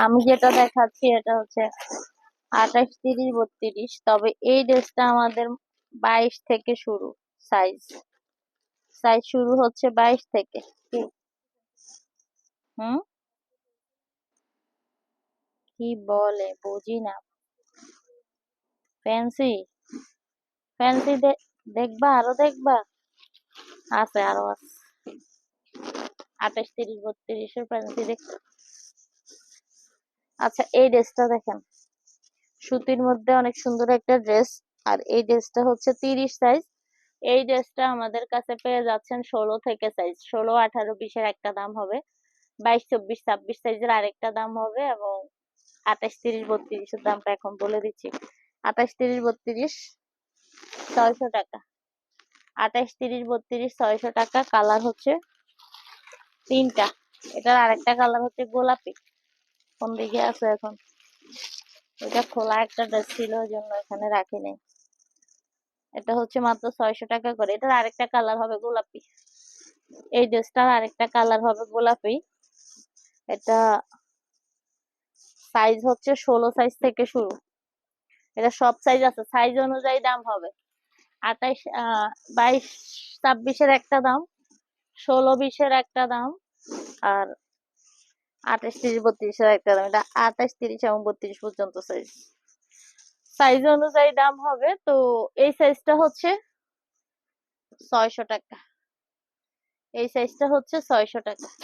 আমি যেটা দেখাচ্ছি এটা হচ্ছে 28, 30, 32, তবে এই ড্রেসটা আমাদের 22 থেকে শুরু। সাইজ সাইজ শুরু হচ্ছে 22 থেকে। কি? হুম, কি বলে বুঝি না। ফ্যান্সি ফ্যান্সি দেখবা, আরো দেখবা? আছে, আরো আছে। 28, 30, 32-এর ফ্যান্সি দেখ। আচ্ছা, এই ড্রেসটা দেখেন, সুতির মধ্যে অনেক সুন্দর একটা ড্রেস। আর এই ড্রেসটা হচ্ছে 30 সাইজ। এই ড্রেসটা আমাদের কাছে পেয়ে যাচ্ছেন 16 থেকে সাইজ। 16, 18, 20-এর একটা দাম হবে, 22, 24, 26 সাইজের আরেকটা দাম হবে, এবং 28, 30, 32-এর দামটা এখন বলে দিচ্ছি। 28, 30, 32 600 টাকা। 28, 30, 32 600 টাকা। কালার হচ্ছে তিনটা। এটার আরেকটা কালার হচ্ছে গোলাপি। কোন দিকে আছে এখন? এটা খোলা একটা ড্রেস ছিল, ওই জন্য এখানে রাখি নাই। এটা হচ্ছে মাত্র 600 টাকা করে। এটার আরেকটা কালার হবে গোলাপি। এই ড্রেসটার আরেকটা কালার হবে গোলাপি। এটা সাইজ হচ্ছে 16 সাইজ থেকে শুরু। এটা সব সাইজ আছে, সাইজ অনুযায়ী দাম হবে। 28, 22, 26-এর একটা দাম, 16, 20-এর একটা দাম, আর 28, 30, 32-এর একটা দাম। এটা 28, 30 এবং 32 পর্যন্ত সাইজ। সাইজ অনুযায়ী দাম হবে। তো এই সাইজটা হচ্ছে 600 টাকা। এই সাইজটা হচ্ছে 600 টাকা।